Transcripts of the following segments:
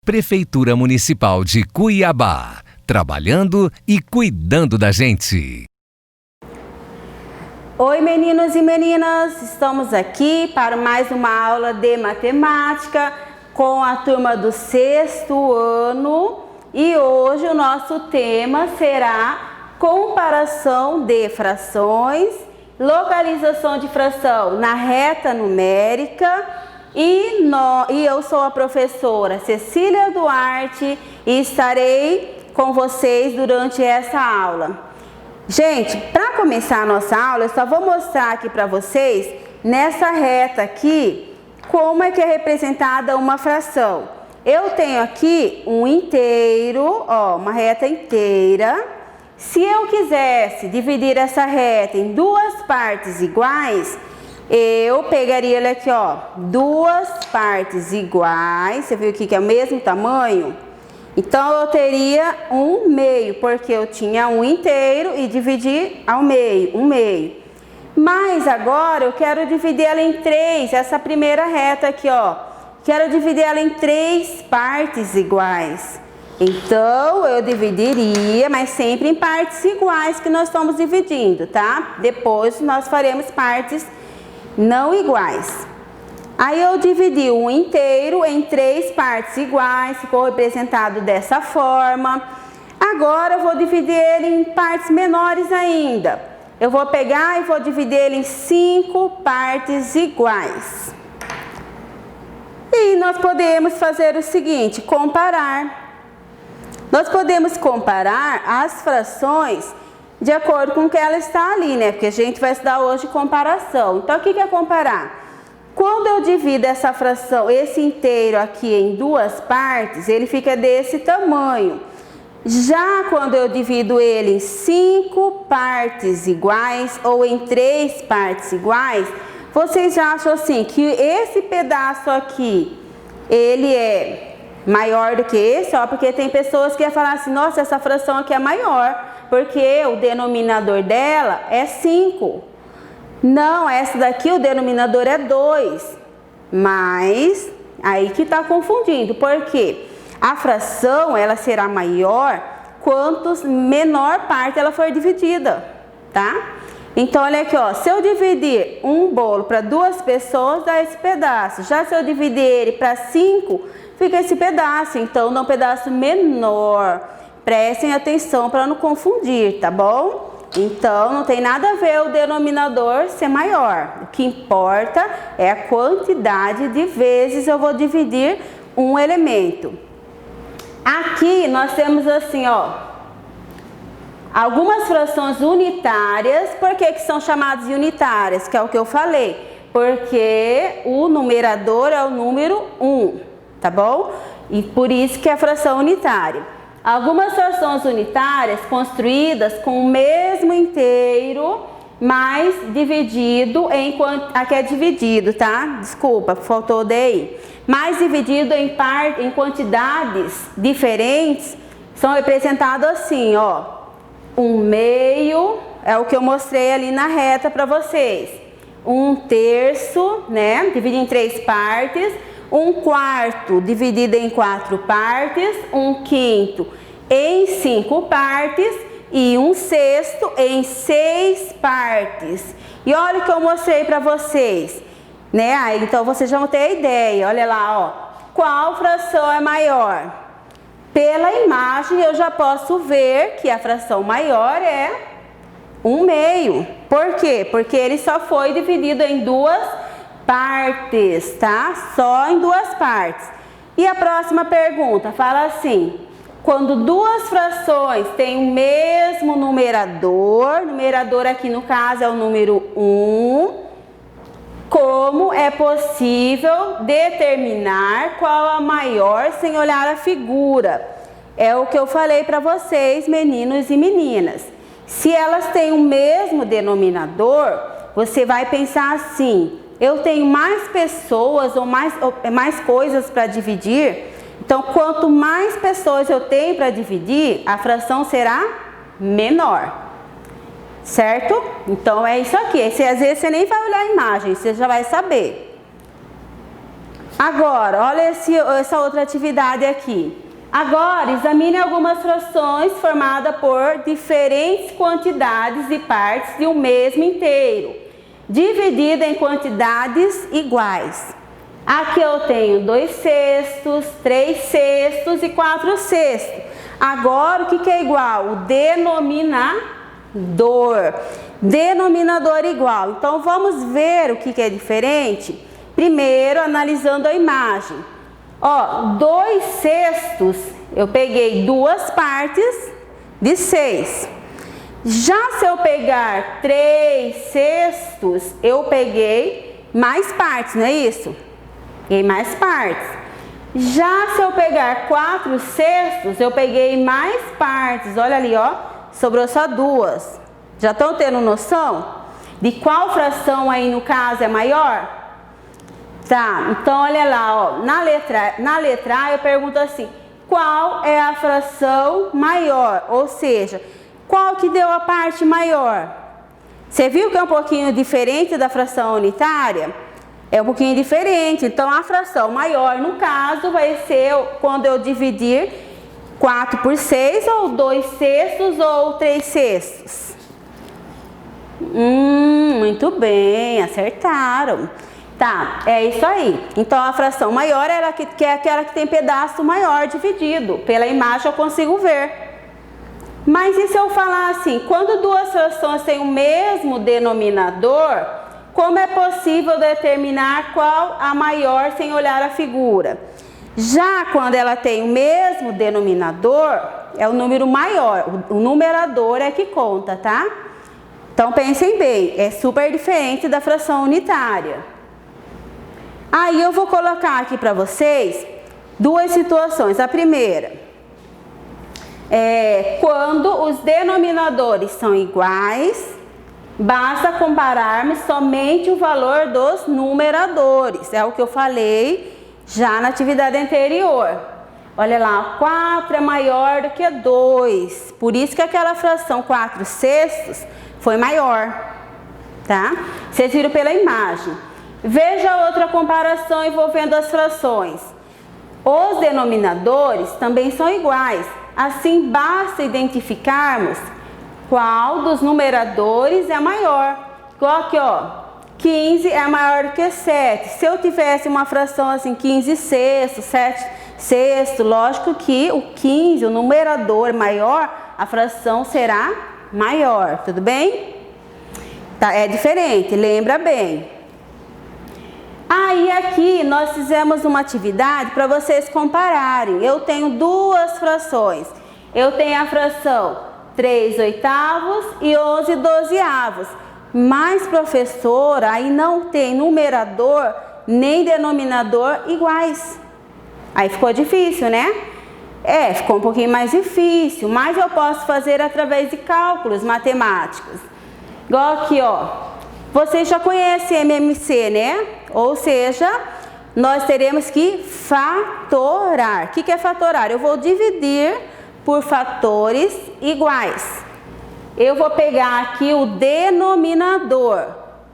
Prefeitura Municipal de Cuiabá, trabalhando e cuidando da gente. Oi, meninos e meninas, estamos aqui para mais uma aula de matemática com a turma do 6º ano e hoje o nosso tema será comparação de frações, localização de fração na reta numérica. E eu sou a professora Cecília Duarte e estarei com vocês durante essa aula. Gente, para começar a nossa aula, eu só vou mostrar aqui para vocês, nessa reta aqui, como é que é representada uma fração. Eu tenho aqui um inteiro, ó, uma reta inteira. Se eu quisesse dividir essa reta em duas partes iguais, eu pegaria ele aqui, ó, duas partes iguais, você viu aqui que é o mesmo tamanho? Então, eu teria um meio, porque eu tinha um inteiro e dividi ao meio, um meio. Mas agora eu quero dividir ela em três, essa primeira reta aqui, ó, quero dividir ela em três partes iguais. Então, eu dividiria, mas sempre em partes iguais que nós estamos dividindo, tá? Depois nós faremos partes não iguais. Aí eu dividi um inteiro em três partes iguais, ficou representado dessa forma. Agora eu vou dividir ele em partes menores ainda. Eu vou pegar e vou dividir ele em 5 partes iguais. E nós podemos fazer o seguinte, comparar. Nós podemos comparar as frações de acordo com o que ela está ali, né? Porque a gente vai estudar hoje comparação. Então, o que é comparar? Quando eu divido essa fração, esse inteiro aqui em duas partes, ele fica desse tamanho. Já quando eu divido ele em 5 partes iguais ou em 3 partes iguais, vocês já acham assim que esse pedaço aqui, ele é maior do que esse, ó, porque tem pessoas que iam falar assim, nossa, essa fração aqui é maior, porque o denominador dela é 5. Não, essa daqui o denominador é 2. Mas aí que está confundindo. Por quê? A fração ela será maior quanto menor parte ela for dividida, tá? Então, olha aqui, ó. Se eu dividir um bolo para 2 pessoas, dá esse pedaço. Já se eu dividir ele para 5, fica esse pedaço. Então, dá um pedaço menor. Prestem atenção para não confundir, tá bom? Então, não tem nada a ver o denominador ser maior. O que importa é a quantidade de vezes eu vou dividir um elemento. Aqui nós temos assim, ó, algumas frações unitárias. Por que são chamadas de unitárias? Que é o que eu falei. Porque o numerador é o número 1, tá bom? E por isso que é a fração unitária. Algumas frações unitárias construídas com o mesmo inteiro, mas dividido em... Aqui é dividido, tá? Desculpa, faltou o DI. Mas dividido em quantidades diferentes, são representados assim, ó. Um meio, é o que eu mostrei ali na reta para vocês. Um terço, né? Dividido em 3 partes. Um quarto dividido em 4 partes, um quinto em 5 partes e um sexto em 6 partes. E olha o que eu mostrei para vocês, né? Aí, então vocês já vão ter a ideia, olha lá, ó. Qual fração é maior? Pela imagem eu já posso ver que a fração maior é 1/2. Por quê? Porque ele só foi dividido em 2 partes, tá? Só em 2 partes. E a próxima pergunta fala assim: quando 2 frações têm o mesmo numerador aqui no caso é o número 1, como é possível determinar qual a maior sem olhar a figura? É o que eu falei para vocês, meninos e meninas. Se elas têm o mesmo denominador, você vai pensar assim: eu tenho mais pessoas ou mais coisas para dividir, então quanto mais pessoas eu tenho para dividir, a fração será menor, certo? Então é isso aqui. Às vezes você nem vai olhar a imagem, você já vai saber. Agora, olha essa outra atividade aqui. Agora, examine algumas frações formadas por diferentes quantidades e partes de um mesmo inteiro, dividida em quantidades iguais. Aqui eu tenho 2 sextos, 3 sextos e 4 sextos. Agora, o que é igual? O denominador. Denominador igual. Então, vamos ver o que é diferente? Primeiro, analisando a imagem. Ó, 2 sextos, eu peguei 2 partes de 6. Já se eu pegar 3 sextos, eu peguei mais partes, não é isso? Peguei mais partes. Já se eu pegar 4 sextos, eu peguei mais partes. Olha ali, ó, sobrou só 2. Já estão tendo noção de qual fração aí no caso é maior? Tá, então olha lá, ó, na letra A eu pergunto assim, qual é a fração maior? Ou seja, qual que deu a parte maior? Você viu que é um pouquinho diferente da fração unitária? É um pouquinho diferente, então a fração maior no caso vai ser quando eu dividir 4 por 6, ou 2 sextos ou 3 sextos. Muito bem, acertaram. Tá, é isso aí. Então a fração maior é aquela que tem pedaço maior dividido. Pela imagem eu consigo ver. Mas e se eu falar assim, quando duas frações têm o mesmo denominador, como é possível determinar qual a maior sem olhar a figura? Já quando ela tem o mesmo denominador, é o número maior. O numerador é que conta, tá? Então pensem bem, é super diferente da fração unitária. Aí eu vou colocar aqui para vocês 2 situações. A primeira é quando os denominadores são iguais, basta compararmos somente o valor dos numeradores. É o que eu falei já na atividade anterior. Olha lá, 4 é maior do que 2. Por isso que aquela fração 4 sextos foi maior, tá? Vocês viram pela imagem. Veja outra comparação envolvendo as frações. Os denominadores também são iguais. Assim, basta identificarmos qual dos numeradores é maior. Igual aqui, ó, 15 é maior que 7. Se eu tivesse uma fração assim, 15 sexto, 7 sexto, lógico que o 15, o numerador maior, a fração será maior, tudo bem? Tá, é diferente, lembra bem. Aí aqui nós fizemos uma atividade para vocês compararem. Eu tenho 2 frações. Eu tenho a fração 3 oitavos e 11 dozeavos. Mas, professora, aí não tem numerador nem denominador iguais. Aí ficou difícil, né? Ficou um pouquinho mais difícil, mas eu posso fazer através de cálculos matemáticos. Igual aqui, ó. Vocês já conhecem MMC, né? Ou seja, nós teremos que fatorar. O que é fatorar? Eu vou dividir por fatores iguais. Eu vou pegar aqui o denominador,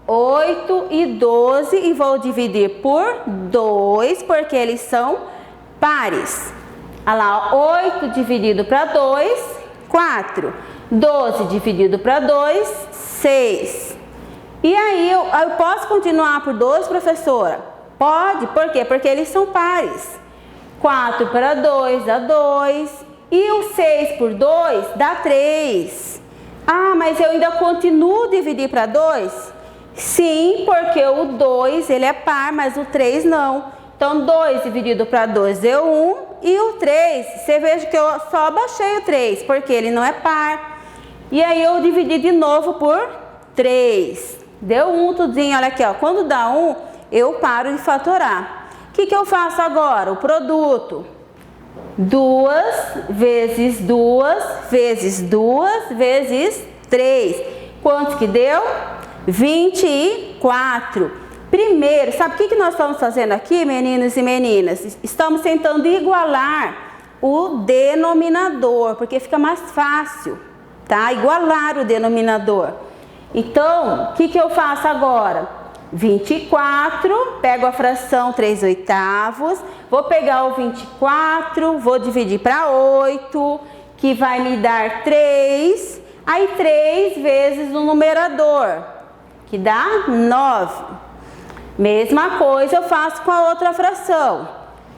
8 e 12, e vou dividir por 2, porque eles são pares. Olha lá, 8 dividido para 2, 4. 12 dividido para 2, 6. E aí, eu posso continuar por 2, professora? Pode, por quê? Porque eles são pares. 4 para 2 dá 2. E o 6 por 2 dá 3. Ah, mas eu ainda continuo dividir para 2? Sim, porque o 2 ele é par, mas o 3 não. Então, 2 dividido para 2 deu 1. E o 3, você veja que eu só baixei o 3, porque ele não é par. E aí, eu dividi de novo por 3. Deu 1 tudinho, olha aqui, ó. Quando dá 1, eu paro de fatorar. O que eu faço agora? O produto. 2 vezes 2 vezes 2 vezes 3. Quanto que deu? 24. Primeiro, sabe o que nós estamos fazendo aqui, meninos e meninas? Estamos tentando igualar o denominador, porque fica mais fácil, tá? Igualar o denominador. Então, o que eu faço agora? 24, pego a fração 3/8, vou pegar o 24, vou dividir para 8, que vai me dar 3, aí 3 vezes no numerador, que dá 9. Mesma coisa eu faço com a outra fração,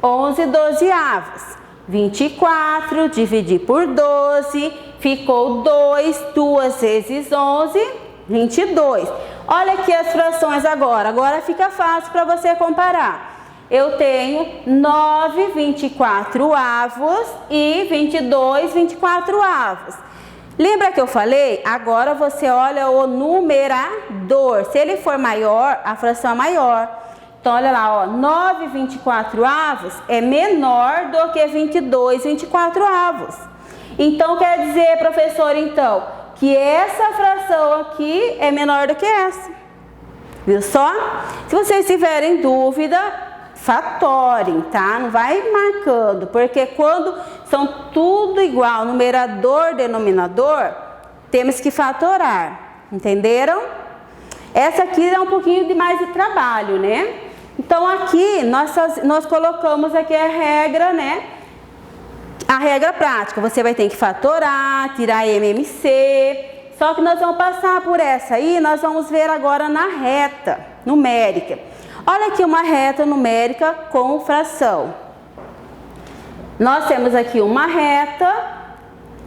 11/12. 24, dividir por 12, ficou 2, 2 vezes 11, 22. Olha aqui as frações agora fica fácil para você comparar. Eu tenho 9 24avos e 22 24avos. Lembra que eu falei? Agora você olha o numerador. Se ele for maior, a fração é maior. Então, olha lá, ó, 9 24avos é menor do que 22 24avos. Então, quer dizer, professor, então, que essa fração aqui é menor do que essa. Viu só? Se vocês tiverem dúvida, fatorem, tá? Não vai marcando, porque quando são tudo igual, numerador, denominador, temos que fatorar. Entenderam? Essa aqui é um pouquinho de mais de trabalho, né? Então, aqui nós colocamos aqui a regra, né? A regra prática. Você vai ter que fatorar, tirar MMC. Só que nós vamos passar por essa aí, nós vamos ver agora na reta numérica. Olha aqui uma reta numérica com fração. Nós temos aqui uma reta.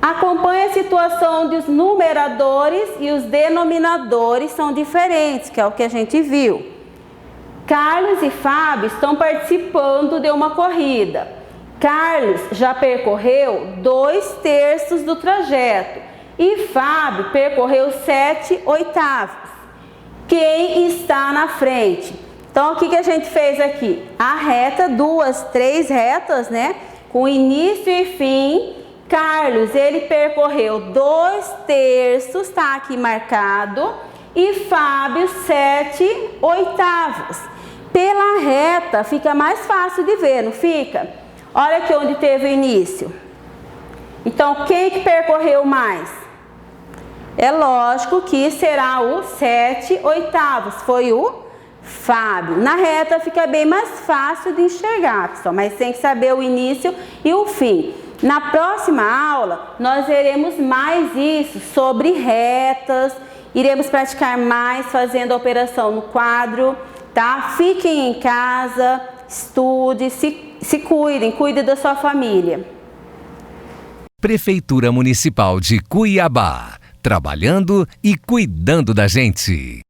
Acompanhe a situação onde os numeradores e os denominadores são diferentes, que é o que a gente viu. Carlos e Fábio estão participando de uma corrida. Carlos já percorreu 2/3 do trajeto e Fábio percorreu 7/8. Quem está na frente? Então, o que a gente fez aqui? A reta, 3 retas, né? Com início e fim. Carlos, ele percorreu 2/3, tá aqui marcado, e Fábio 7/8. Pela reta fica mais fácil de ver, não fica? Olha aqui onde teve o início. Então, quem que percorreu mais? É lógico que será o 7/8, foi o Fábio. Na reta fica bem mais fácil de enxergar, pessoal, mas tem que saber o início e o fim. Na próxima aula, nós veremos mais isso sobre retas, iremos praticar mais fazendo a operação no quadro, tá? Fiquem em casa, estude, se cuidem, cuide da sua família. Prefeitura Municipal de Cuiabá, trabalhando e cuidando da gente.